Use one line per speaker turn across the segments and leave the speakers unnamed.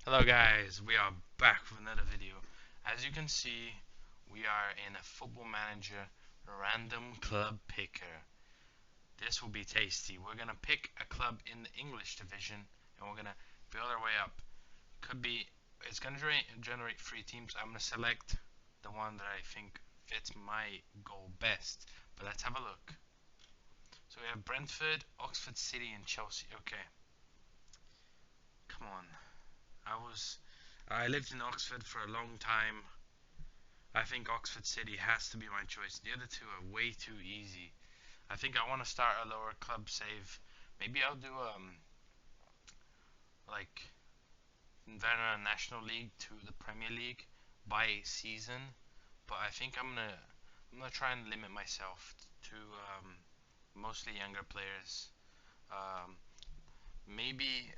Hello guys, we are back with another video. As you can see, we are in a Football Manager random club picker. This will be tasty. We're gonna pick a club in the English division and we're gonna build our way up. It's gonna generate three teams. I'm gonna select the one that I think fits my goal best. But let's have a look. So we have Brentford, Oxford City, and Chelsea. Okay, come on. I lived in Oxford for a long time. I think Oxford City has to be my choice. The other two are way too easy. I think I want to start a lower club save. Maybe I'll do like Inverness National League to the Premier League by season. But I think I'm gonna try and limit myself to mostly younger players. Um, Maybe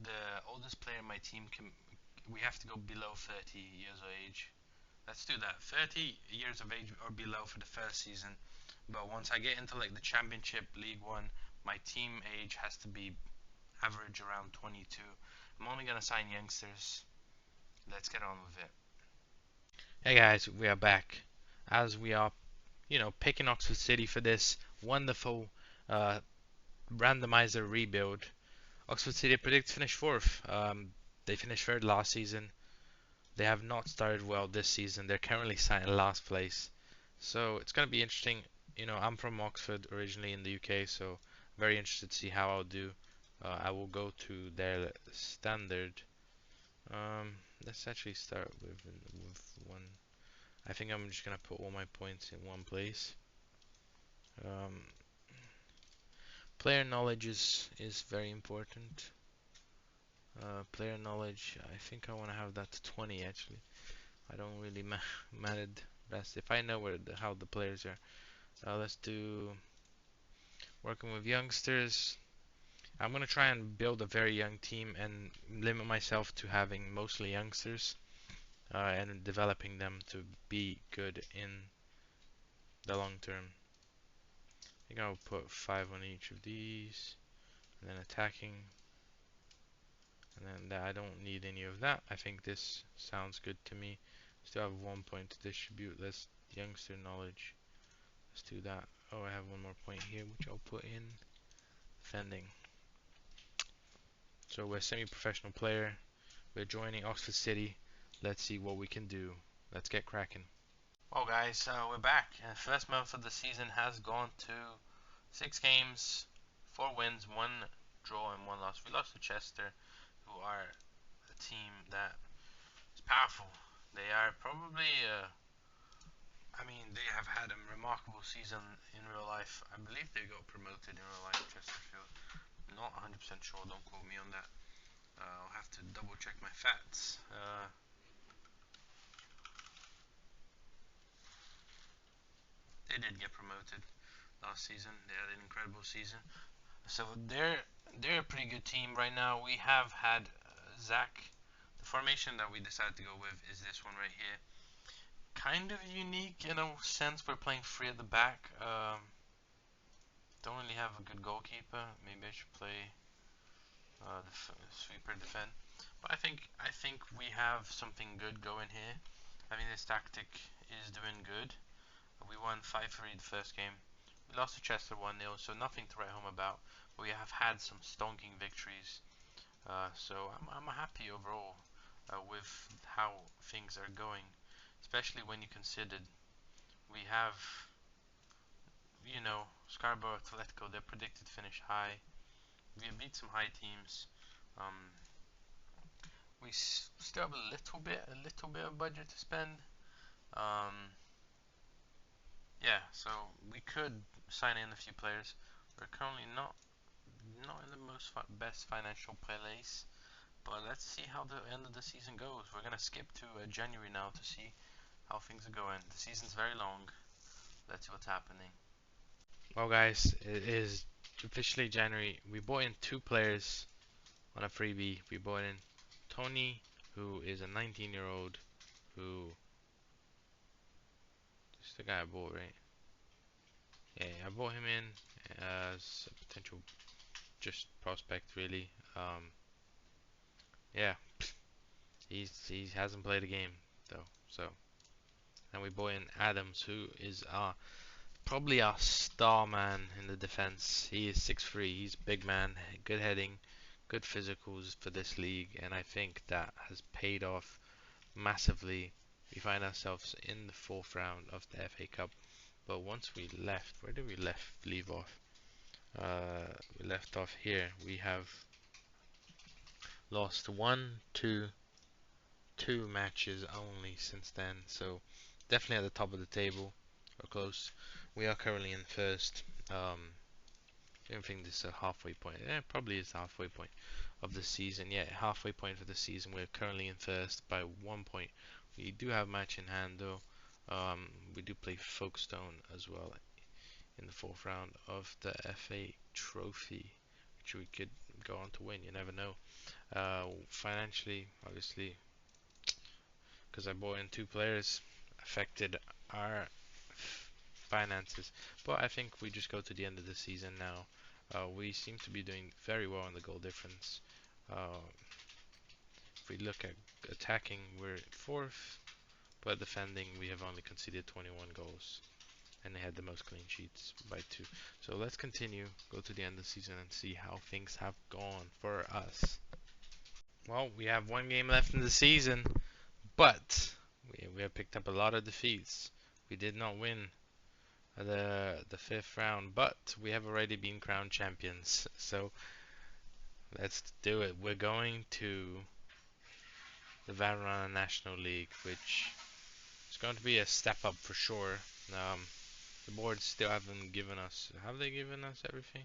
the oldest player in my team can. We have to go below 30 years of age. Let's do that. 30 years of age or below for the first season. But once I get into like the Championship, League One, my team age has to be average around 22. I'm only gonna sign youngsters. Let's get on with it. Hey guys, we are back. As we are, picking Oxford City for this wonderful uh, randomizer rebuild. Oxford City predicts to finish fourth. They finished third last season. They have not started well this season. They're currently sat in last place. So it's going to be interesting. I'm from Oxford originally in the UK, so very interested to see how I'll do. I will go to their standard. Um, let's actually start with one. I think I'm just gonna put all my points in one place. Um, Player knowledge is very important. Player knowledge, I think I want to have that to 20 actually. I don't really matter best if I know how the players are. Let's do working with youngsters. I'm gonna try and build a very young team and limit myself to having mostly youngsters and developing them to be good in the long term. I think I'll put 5 on each of these, and then attacking, and then I don't need any of that. I think this sounds good to me. Still have 1 point to distribute. Let's youngster knowledge. Let's do that. Oh, I have one more point here, which I'll put in defending. So we're a semi-professional player. We're joining Oxford City. Let's see what we can do. Let's get cracking. Well, guys, we're back. First month of the season has gone to 6 games, 4 wins, 1 draw, and 1 loss. We lost to Chester, who are a team that is powerful. They are probably, they have had a remarkable season in real life. I believe they got promoted in real life, Chesterfield. Not 100% sure, don't quote me on that. I'll have to double check my facts. They did get promoted last season. They had an incredible season. So they're a pretty good team right now. We have had Zach. The formation that we decided to go with is this one right here. Kind of unique in a sense. We're playing three at the back. Don't really have a good goalkeeper. Maybe I should play sweeper defend. But I think we have something good going here. I mean, this tactic is doing good. We won 5-3 the first game. We lost to Chester 1-0, so nothing to write home about. But we have had some stonking victories. So I'm happy overall with how things are going, especially when you considered we have, Scarborough Atletico. They're predicted to finish high. We have beat some high teams. Um, we still have a little bit of budget to spend. Um, yeah, so we could sign in a few players. We're currently not in the best financial place, but let's see how the end of the season goes. We're gonna skip to January now to see how things are going. The season's very long. Let's see what's happening. Well, guys, it is officially January. We bought in 2 players on a freebie. We bought in Tony, who is a 19-year-old, who this is the guy I bought, right? Yeah, I bought him in as a potential just prospect, really. Yeah, He hasn't played a game though. So and we brought in Adams, who is probably our star man in the defense. He is 6'3". He's a big man, good heading, good physicals for this league, and I think that has paid off massively. We find ourselves in the fourth round of the FA Cup. But once we left, where did we leave off? We left off here. We have lost two matches only since then. So definitely at the top of the table, or close. We are currently in first. I don't think this is a halfway point. It probably is the halfway point of the season. Yeah, halfway point for the season. We're currently in first by 1 point. We do have match in hand though. We do play Folkestone as well in the fourth round of the FA Trophy, which we could go on to win. You never know. Financially, obviously, because I bought in two players, affected our finances. But I think we just go to the end of the season now. We seem to be doing very well in the goal difference. Uh, if we look at attacking, we're fourth, but defending, we have only conceded 21 goals. And they had the most clean sheets by 2. So let's continue, go to the end of the season and see how things have gone for us. Well, we have one game left in the season, but we have picked up a lot of defeats. We did not win the fifth round, but we have already been crowned champions. So let's do it. We're going to the Valorant National League, which is going to be a step up for sure. The board still haven't given us. Have they given us everything?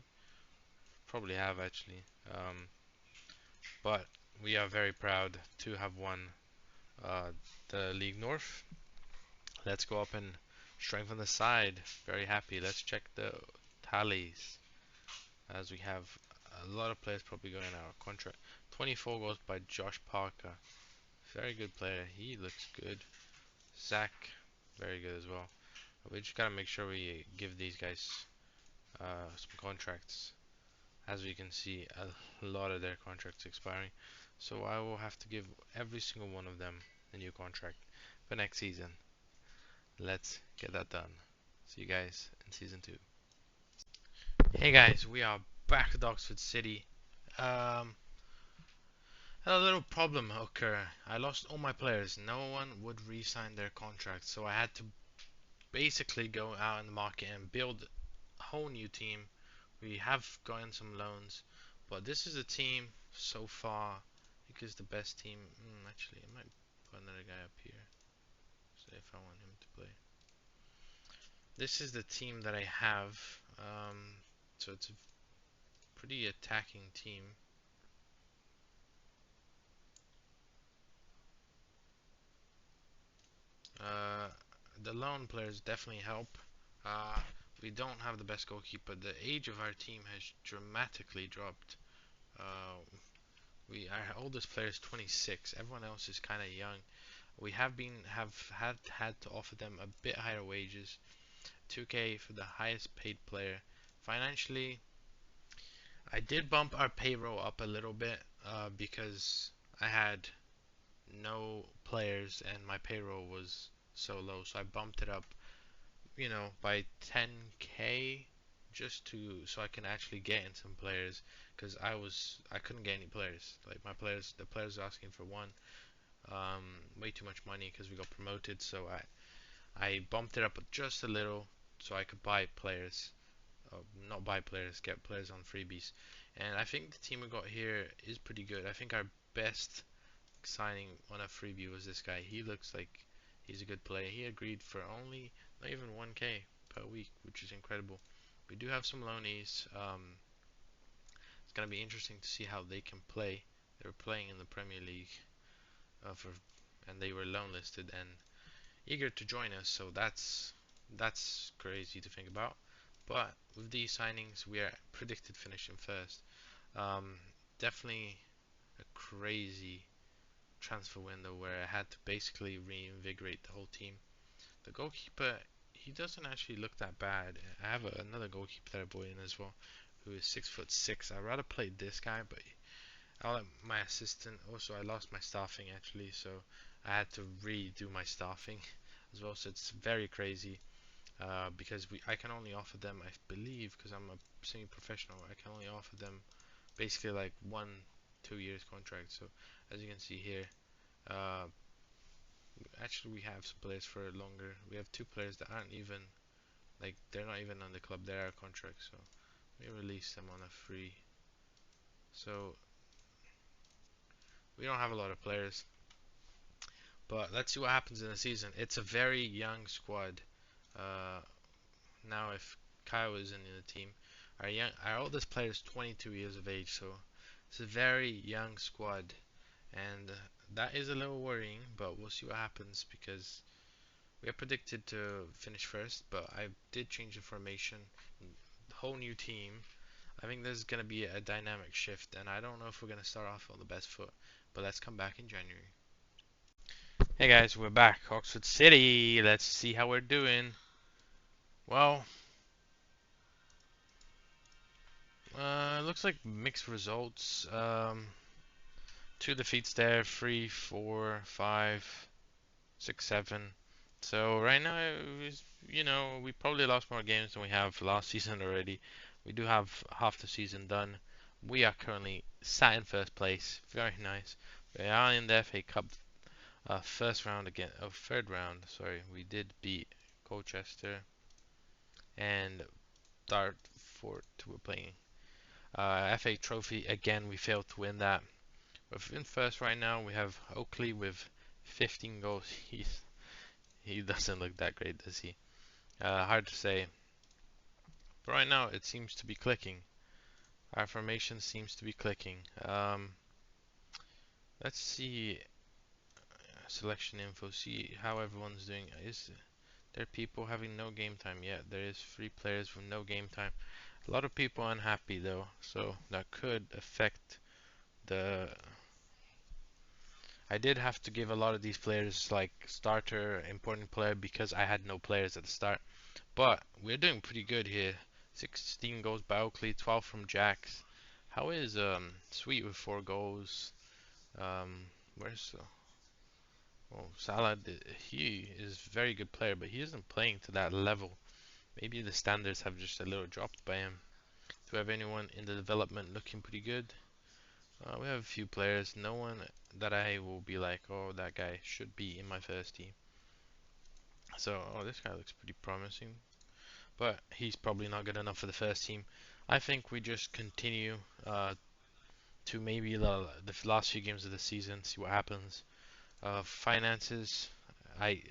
Probably have actually. But we are very proud to have won the League North. Let's go up and strengthen the side. Very happy. Let's check the tallies, as we have a lot of players probably going out of contract. 24 goals by Josh Parker. Very good player. He looks good. Zach, very good as well. We just gotta make sure we give these guys some contracts. As we can see, a lot of their contracts expiring. So I will have to give every single one of them a new contract for next season. Let's get that done. See you guys in season 2. Hey guys, we are back at Oxford City. Had a little problem occur. I lost all my players. No one would re-sign their contracts, so I had to basically go out in the market and build a whole new team. We have gotten some loans, but this is a team so far. I think it's the best team. Actually, I might put another guy up here. So if I want him to play. This is the team that I have. So it's a pretty attacking team. The loan players definitely help. We don't have the best goalkeeper. The age of our team has dramatically dropped. Uh, our oldest player is 26. Everyone else is kind of young. We have had to offer them a bit higher wages. 2K for the highest paid player. Financially, I did bump our payroll up a little bit because I had no players and my payroll was so low, so I bumped it up, by 10K just so I can actually get in some players, because I couldn't get any players. Like the players are asking for one, way too much money because we got promoted. So I bumped it up just a little so I could buy players, not buy players, get players on freebies. And I think the team we got here is pretty good. I think our best signing on a freebie was this guy. He looks like he's a good player. He agreed for only not even 1K per week, which is incredible. We do have some loanees. It's gonna be interesting to see how they can play. They were playing in the Premier League, and they were loan listed and eager to join us. So that's crazy to think about. But with these signings, we are predicted finishing first. Um, Definitely a crazy transfer window where I had to basically reinvigorate the whole team. The goalkeeper, he doesn't actually look that bad. I have another goalkeeper that I brought in as well, who is 6'6". I'd rather play this guy, but I'll let my assistant. Also, I lost my staffing actually, so I had to redo my staffing as well. So it's very crazy because I can only offer them, I believe, because I'm a semi-professional, I can only offer them basically like 1-2 years contract. So as you can see here, uh, actually we have some players for longer. We have two players that aren't even like they're not even on the club. They're our contract. So we release them on a free. So we don't have a lot of players, but let's see what happens in the season. It's a very young squad. Uh, Now, if Kyle is in the team, our oldest player is 22 years of age, so it's a very young squad, and that is a little worrying. But we'll see what happens because we are predicted to finish first. But I did change the formation, whole new team. I think there's gonna be a dynamic shift, and I don't know if we're gonna start off on the best foot. But let's come back in January. Hey guys, we're back. Oxford City. Let's see how we're doing. Well, looks like mixed results. Two defeats there, 3, 4, 5, 6, 7. So right now, we probably lost more games than we have last season already. We do have half the season done. We are currently sat in first place. Very nice. We are in the FA Cup first round again. Oh, third round. Sorry, we did beat Colchester and Dartford. We're playing FA Trophy again. We failed to win that. We're in first right now. We have Oakley with 15 goals. He doesn't look that great, does he? Hard to say. But right now it seems to be clicking. Our formation seems to be clicking. Let's see selection info. See how everyone's doing. Is there people having no game time yet? There is 3 players with no game time. A lot of people unhappy though, so that could affect the I did have to give a lot of these players like starter, important player because I had no players at the start. But we're doing pretty good here. 16 goals by Oakley, 12 from Jax. How is Sweet with 4 goals? Where's well Salah? He is a very good player, but he isn't playing to that level. Maybe the standards have just a little dropped by him. Do we have anyone in the development looking pretty good? We have a few players. No one that I will be like, oh, that guy should be in my first team. So, oh, this guy looks pretty promising, but he's probably not good enough for the first team. I think we just continue to maybe the last few games of the season, see what happens. Finances, I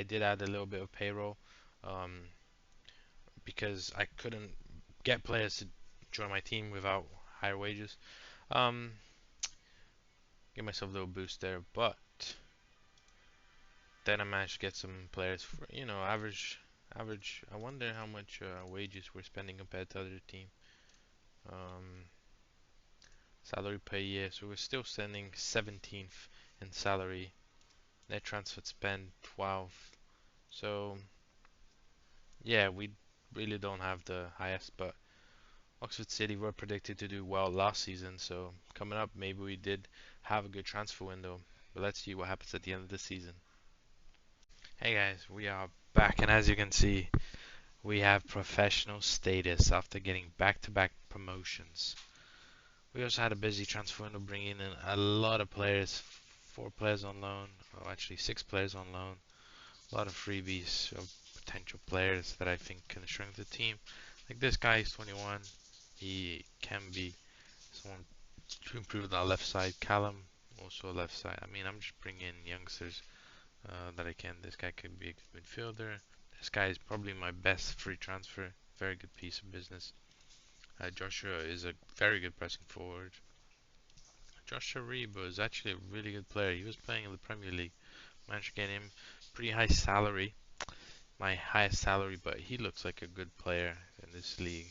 did add a little bit of payroll um, because I couldn't get players to join my team without higher wages. Um, Give myself a little boost there, but then I managed to get some players for, average. I wonder how much wages we're spending compared to other team. Um, Salary per year, so we're still standing 17th in salary. Net transfer spend 12. So yeah, we really don't have the highest, but Oxford City were predicted to do well last season. So coming up, maybe we did have a good transfer window. But let's see what happens at the end of the season. Hey guys, we are back, and as you can see, we have professional status after getting back-to-back promotions. We also had a busy transfer window bringing in a lot of players, 4 players on loan, or actually 6 players on loan, a lot of freebies of potential players that I think can strengthen the team. Like this guy is 21, he can be someone to improve on the left side. Callum, also left side. I mean, I'm just bringing in youngsters that I can. This guy could be a good midfielder. This guy is probably my best free transfer. Very good piece of business. Joshua is a very good pressing forward. Joshua Reba is actually a really good player. He was playing in the Premier League. Managed to get him pretty high salary. My highest salary, but he looks like a good player in this league.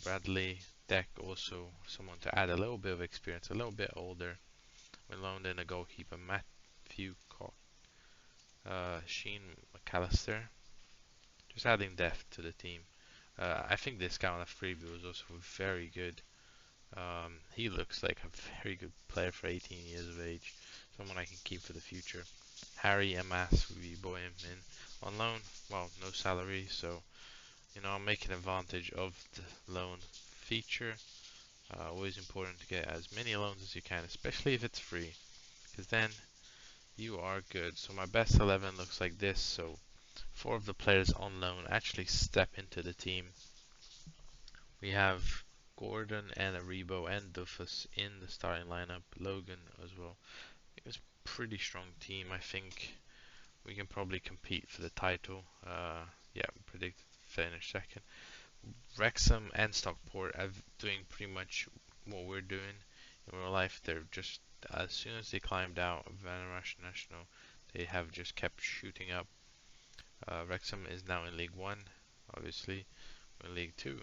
Bradley Deck, also someone to add a little bit of experience, a little bit older. We loaned in a goalkeeper, Matthew Sheen McAllister. Just adding depth to the team. I think this guy on a freebie was also very good.
He looks like a very good player for 18 years of age, someone I can keep for the future. Harry Ms. We bought him in on loan. Well, no salary, so I'm making advantage of the loan feature. Always important to get as many loans as you can, especially if it's free, because then you are good. So my best 11 looks like this. So four of the players on loan actually step into the team. We have Gordon and Aribo and Dufus in the starting lineup. Logan as well. It's a pretty strong team. I think we can probably compete for the title. Yeah, predict finish second. Wrexham and Stockport are doing pretty much what we're doing in real life. They're just as soon as they climbed out of Vanarama National, they have just kept shooting up. Wrexham is now in League One, obviously, we're in League Two,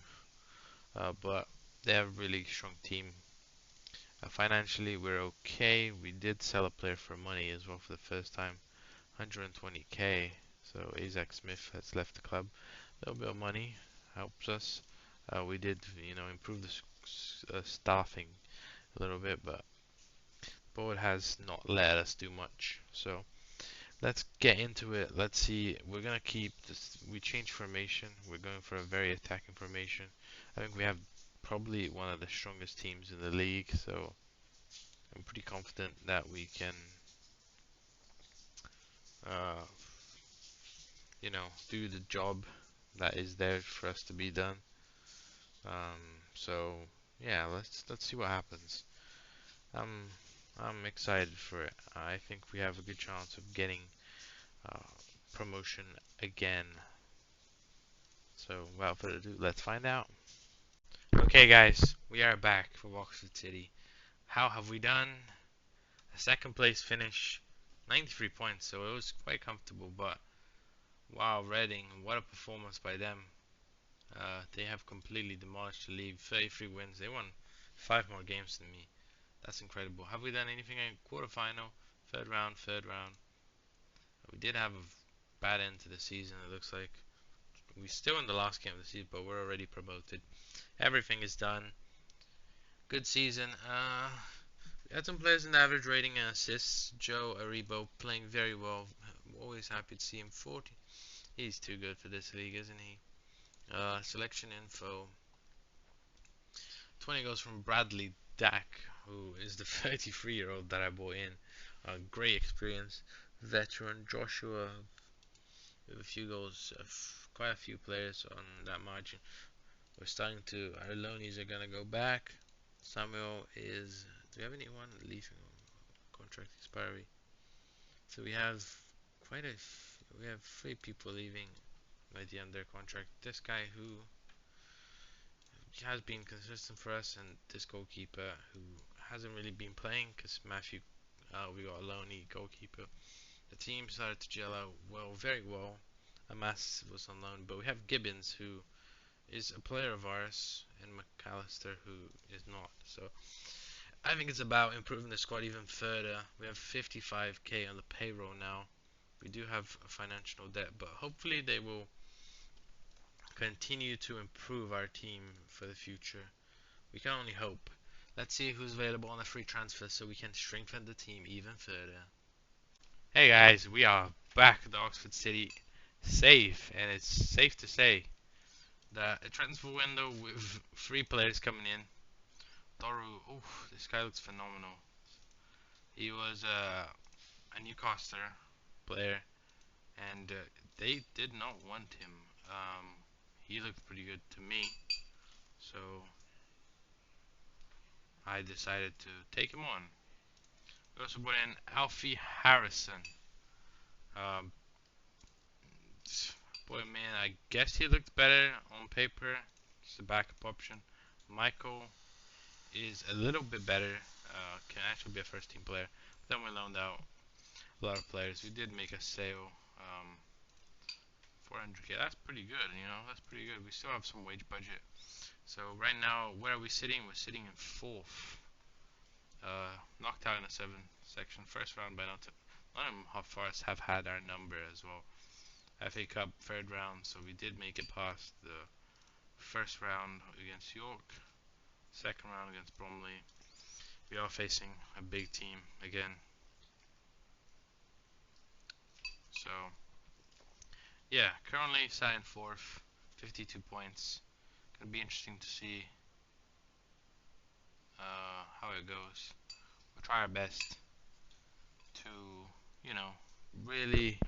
but they have a really strong team. Financially, we're okay. We did sell a player for money as well for the first time, 120k. So Isaac Smith has left the club. A little bit of money helps us. We did, improve the staffing a little bit, but board has not let us do much. So let's get into it. Let's see. We're gonna keep this. We changed formation. We're going for a very attacking formation. I think we have probably one of the strongest teams in the league. So I'm pretty confident that we can, uh, do the job that is there for us to be done. So yeah, let's see what happens. I'm I'm excited for it. I think we have a good chance of getting uh, promotion again. So without further ado, let's find out. Okay, guys, we are back for Oxford City. How have we done? A second place finish, 93 points, so it was quite comfortable. But wow, Reading, what a performance by them! They have completely demolished the league. 33 wins. They won 5 more games than me. That's incredible. Have we done anything in quarterfinal, third round, third round? We did have a bad end to the season. It looks like we're still in the last game of the season, but we're already promoted. Everything is done. Good season. We had some players in the average rating and assists. Joe Aribo playing very well. I'm always happy to see him. 40. He's too good for this league, isn't he? Selection info. 20 goes from Bradley Dack, who is the 33-year-old that I bought in. Great experience. Veteran Joshua with a few goals. Quite a few players on that margin. We're starting to. Our loanies are gonna go back. Samuel is. Do we have anyone leaving contract expiry? So we have quite a. We have 3 people leaving by the end of their contract. This guy who has been consistent for us, and this goalkeeper who hasn't really been playing because Matthew. We got a loanee goalkeeper. The team started to gel out well, very well. Amas was on loan, but we have Gibbons who is a player of ours, and McAllister who is not. So I think it's about improving the squad even further. We have 55k on the payroll now. We do have a financial debt, but hopefully they will continue to improve our team for the future. We can only hope. Let's see who's available on the free transfer so we can strengthen the team even further. Hey guys, we are back at the Oxford City safe, and it's safe to say that a transfer window with 3 players coming in. Doru, oh, this guy looks phenomenal. He was a Newcastle player, and they did not want him. He looked pretty good to me, so I decided to take him on. We also brought in Alfie Harrison. Um, Boy, man, I guess he looked better on paper. Just a backup option. Michael is a little bit better. Can actually be a first team player. But then we loaned out a lot of players. We did make a sale. 400k. That's pretty good. That's pretty good. We still have some wage budget. So right now, where are we sitting? We're sitting in fourth. Knocked out in the 7th section. First round by none of us have had our number as well. FA Cup third round, so we did make it past the first round against York.
Second round against Bromley. We are facing a big team again. So, yeah, currently sat in fourth, 52 points. Gonna be interesting to see how it goes. We'll try our best to, you know, really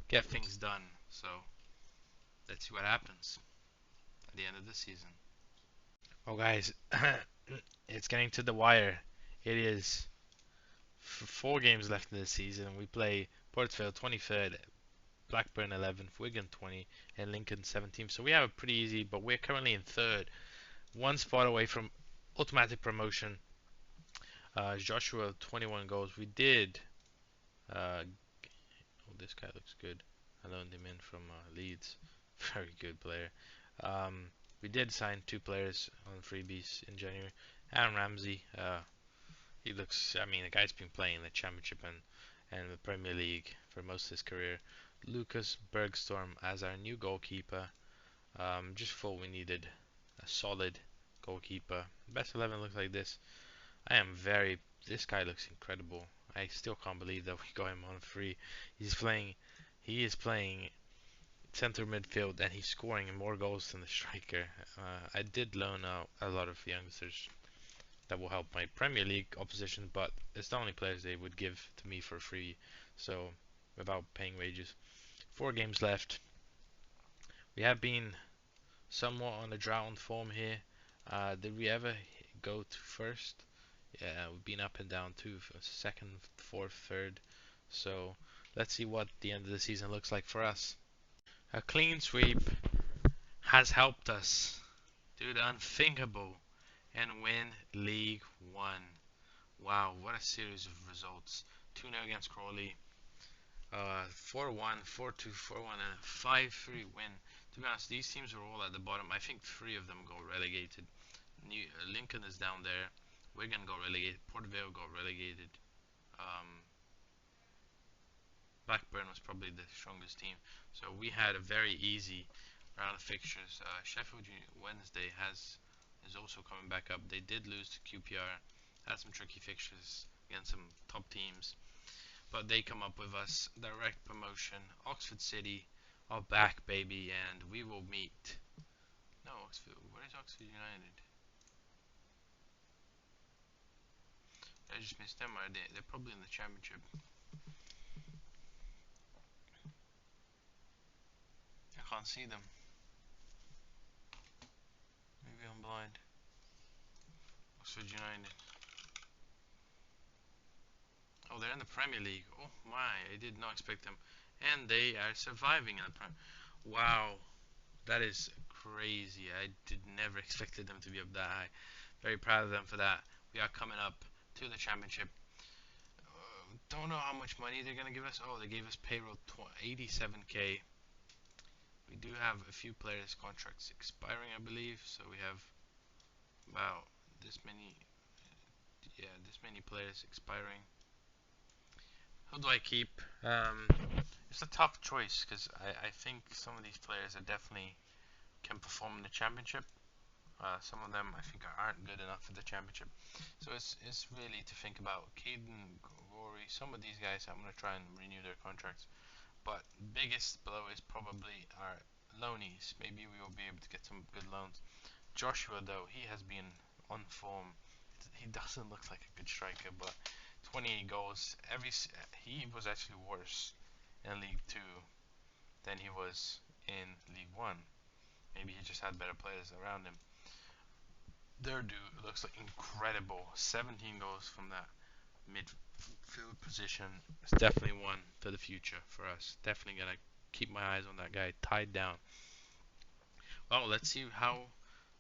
get things done. So, let's see what happens at the end of the season.
Well, guys, it's getting to the wire. It is 4 games left in the season. We play Portsville 23rd, Blackburn 11th, Wigan 20, and Lincoln 17th. So we have a pretty easy, but we're currently in third, one spot away from automatic promotion. Joshua 21 goals. We did. Oh, this guy looks good. I loaned him in from Leeds. Very good player. Um, we did sign 2 players on freebies in January. Aaron Ramsey. He looks. I mean, the guy's been playing the Championship and the Premier League for most of his career. Lucas Bergstorm as our new goalkeeper. Just thought we needed a solid goalkeeper. Best 11 looks like this. I am very. This guy looks incredible. I still can't believe that we got him on free. He's playing. He is playing center midfield and he's scoring more goals than the striker. I did loan out a lot of youngsters that will help my Premier League opposition, but it's the only players they would give to me for free, so without paying wages. 4 games left. We have been somewhat on a drought on form here. Did we ever go to first? Yeah, we've been up and down too, second, fourth, third. So let's see what the end of the season looks like for us. A clean sweep has helped us do the unthinkable and win League One. Wow, what a series of results. 2-0 against Crawley, 4-1, 4-2, 4-1, and a 5-3 win. To be honest, these teams are all at the bottom. I think 3 of them got relegated. Lincoln is down there. Wigan got relegated. Port Vale got relegated. Um, Blackburn was probably the strongest team. So we had a very easy round of fixtures. Sheffield Wednesday is also coming back up. They did lose to QPR. Had some tricky fixtures against some top teams, but they come up with us. Direct promotion. Oxford City are back, baby, and we will meet. No, Oxford. Where is Oxford United? I just missed them. They're probably in the Championship. I can't see them. Maybe I'm blind. Oxford United. Oh, they're in the Premier League. Oh my, I did not expect them. And they are surviving in the Premier. Wow, that is crazy. I did never expected them to be up that high. Very proud of them for that. We are coming up to the Championship. Don't know how much money they're gonna give us. Oh, they gave us payroll 87k. We do have a few players' contracts expiring, I believe. So we have about this many. Yeah, this many players expiring. Who do I keep? It's a tough choice because I think some of these players are definitely can perform in the Championship. Some of them I think aren't good enough for the Championship. So it's really to think about. Caden, Rory, some of these guys I'm gonna try and renew their contracts. But biggest blow is probably our loanies. Maybe we will be able to get some good loans. Joshua though, he has been on form. He doesn't look like a good striker, but 28 goals. He was actually worse in League Two than he was in League One. Maybe he just had better players around him. Their dude looks like incredible. 17 goals from that midfield position. It's definitely one for the future for us. Definitely gonna keep my eyes on that guy tied down. Well, let's see how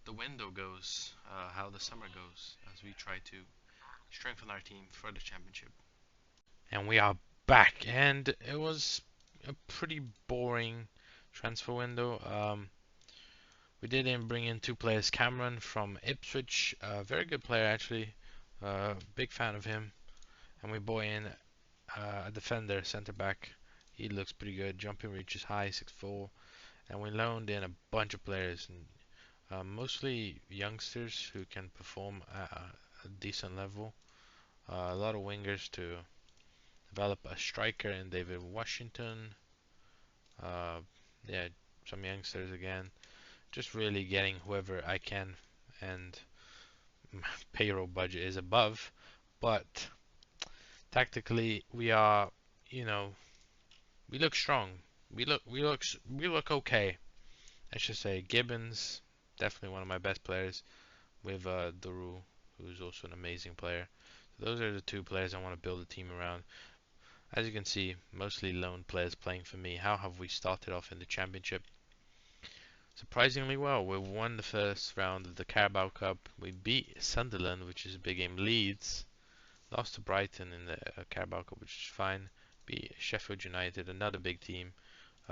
the window goes, how the summer goes as we try to strengthen our team for the Championship. And we are back, and it was a pretty boring transfer window. We did bring in 2 players. Cameron from Ipswich, a very good player actually, big fan of him. And we brought in a defender, centre back. He looks pretty good. Jumping reach is high, 6'4". And we loaned in a bunch of players. And Mostly youngsters who can perform at a decent level. A lot of wingers to develop a striker in David Washington. Uh, yeah, some youngsters again. Just really getting whoever I can, and payroll budget is above. But tactically, we are, you know, we look strong. We look okay. I should say Gibbons, definitely one of my best players, with Duru, who's also an amazing player. So those are the two players I want to build a team around. As you can see, mostly lone players playing for me. How have we started off in the championship? Surprisingly well. We won the first round of the Carabao Cup. We beat Sunderland, which is a big game. Leeds lost to Brighton in the Carabao Cup, which is fine. Beat Sheffield United, another big team.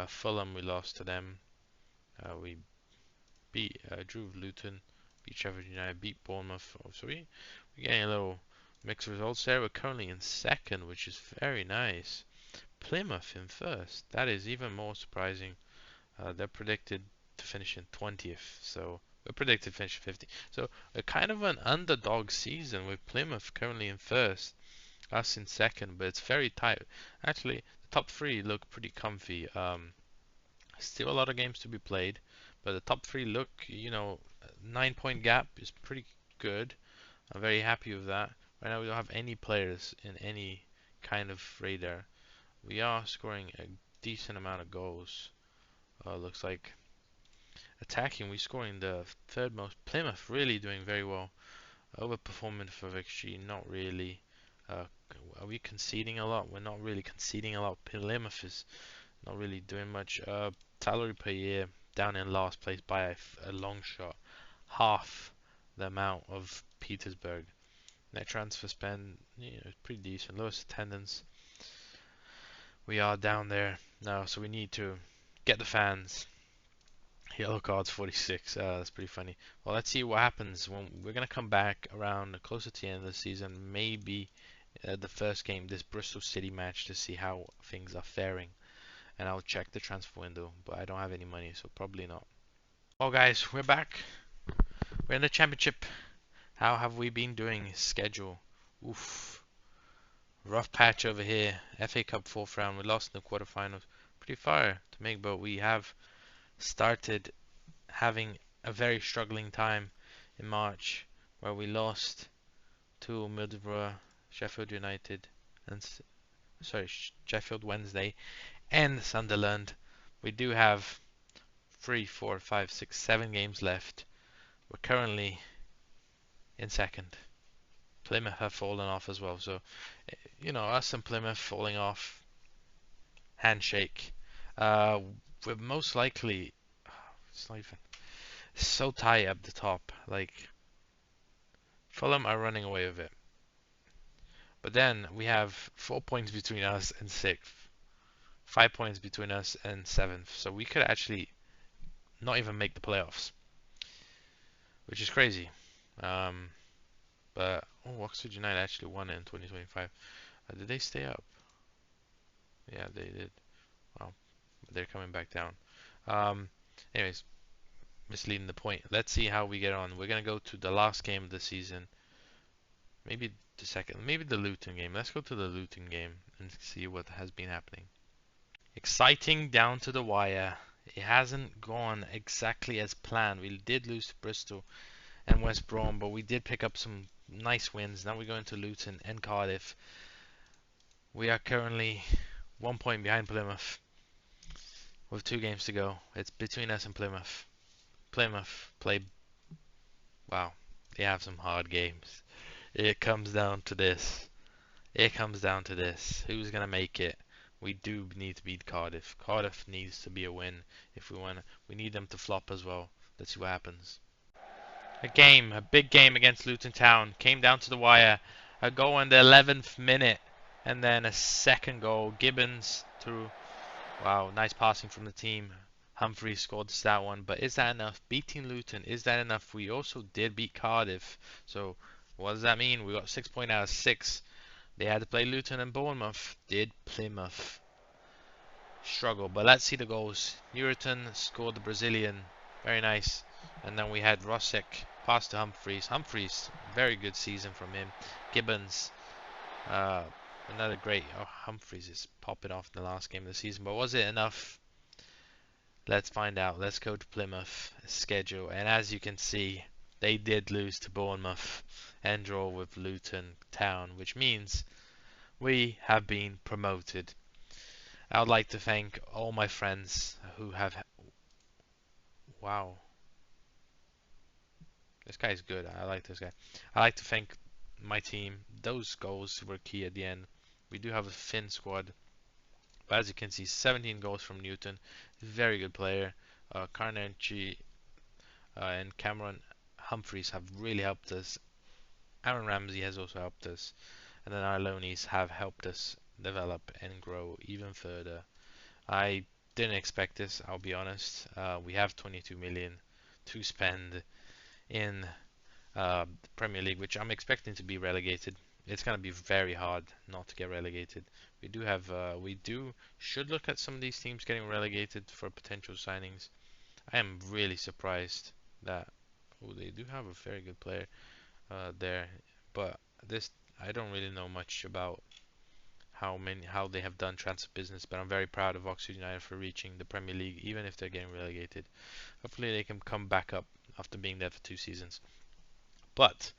Fulham, we lost to them. We drew Luton, beat Sheffield United, beat Bournemouth. Oh, so we're getting a little mixed results there. We're currently in second, which is very nice. Plymouth in first. That is even more surprising. They're predicted to finish in 20th, so we're predicted to finish 50. So a kind of an underdog season with Plymouth currently in first, us in second, but it's very tight. Actually, the top three look pretty comfy. Still a lot of games to be played, but the top three look, 9 point gap is pretty good. I'm very happy with that. Right now we don't have any players in any kind of radar. We are scoring a decent amount of goals. Looks like attacking, we scoring the third most. Plymouth really doing very well. Overperforming for XG, not really. Uh, are we conceding a lot? We're not really conceding a lot. Plymouth is not really doing much. Salary per year down in last place by a long shot, half the amount of Petersburg. Net transfer spend, is pretty decent. Lowest attendance. We are down there now, so we need to get the fans. Yellow cards 46. That's pretty funny. Well, let's see what happens when we're gonna come back around closer to the end of the season. Maybe the first game, this Bristol City match, to see how things are faring. And I'll check the transfer window, but I don't have any money, so probably not. Well, guys, we're back. We're in the championship. How have we been doing? Schedule. Oof. Rough patch over here. FA Cup fourth round. We lost in the quarterfinals. Pretty far to make, but we have started having a very struggling time in March, where we lost to Middlesbrough, Sheffield United, and Sheffield Wednesday, and Sunderland. We do have 3, 4, 5, 6, 7 games left. We're currently in second. Plymouth have fallen off as well, so us and Plymouth falling off. Handshake. We're most likely. It's not even so tight up the top. Like Fulham are running away with it. But then we have 4 points between us and sixth, 5 points between us and seventh. So we could actually not even make the playoffs, which is crazy. But Oxford United actually won it in 2025. Did they stay up? Yeah, they did. Well, they're coming back down. Anyways, misleading the point. Let's see how we get on. We're gonna go to the last game of the season. Maybe the second, maybe the Luton game. Let's go to the Luton game and see what has been happening. Exciting down to the wire. It hasn't gone exactly as planned. We did lose to Bristol and West Brom, but we did pick up some nice wins. Now we're going to Luton and Cardiff. We are currently 1 point behind Plymouth with 2 games to go. It's between us and Plymouth. Plymouth play. Wow, they have some hard games. It comes down to this. It comes down to this. Who's going to make it? We do need to beat Cardiff. Cardiff needs to be a win if we want. We need them to flop as well. Let's see what happens. A big game against Luton Town. Came down to the wire. A goal in the 11th minute. And then a second goal. Gibbons through. Wow, nice passing from the team. Humphrey scored that one. But is that enough? Beating Luton, is that enough? We also did beat Cardiff. So what does that mean? We got 6 points out of 6. They had to play Luton and Bournemouth. Did Plymouth struggle? But let's see the goals. Newton scored the Brazilian. Very nice. And then we had Rosek pass to Humphreys. Humphreys, very good season from him. Gibbons, uh, another great. Oh, Humphreys is popping off in the last game of the season. But was it enough? Let's find out. Let's go to Plymouth schedule. And as you can see, they did lose to Bournemouth and draw with Luton Town, which means we have been promoted. I would like to thank all my friends who have. Wow, this guy's good. I like this guy. I like to thank my team. Those goals were key at the end. We do have a thin squad, but as you can see, 17 goals from Newton. Very good player. Carnanchi and Cameron Humphreys have really helped us. Aaron Ramsey has also helped us. And then our loanies have helped us develop and grow even further. I didn't expect this, I'll be honest. We have 22 million to spend in the Premier League, which I'm expecting to be relegated. It's going to be very hard not to get relegated. We should look at some of these teams getting relegated for potential signings. I am really surprised that they do have a very good player there, but this I don't really know much about how they have done transfer business, but I'm very proud of Oxford United for reaching the Premier League, even if they're getting relegated. Hopefully, they can come back up after being there for 2 seasons. But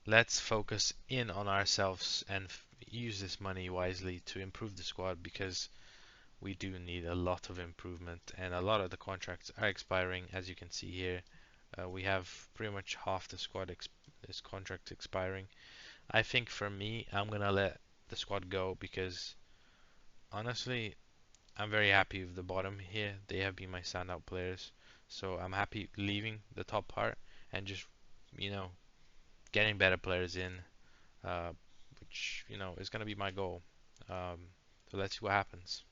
let's focus in on ourselves and use this money wisely to improve the squad because we do need a lot of improvement, and a lot of the contracts are expiring, as you can see here. We have pretty much half the squad this contract expiring. I think for me, I'm gonna let the squad go because honestly, I'm very happy with the bottom here. They have been my standout players. So I'm happy leaving the top part and just, you know, getting better players in, uh, which, is going to be my goal. So let's see what happens.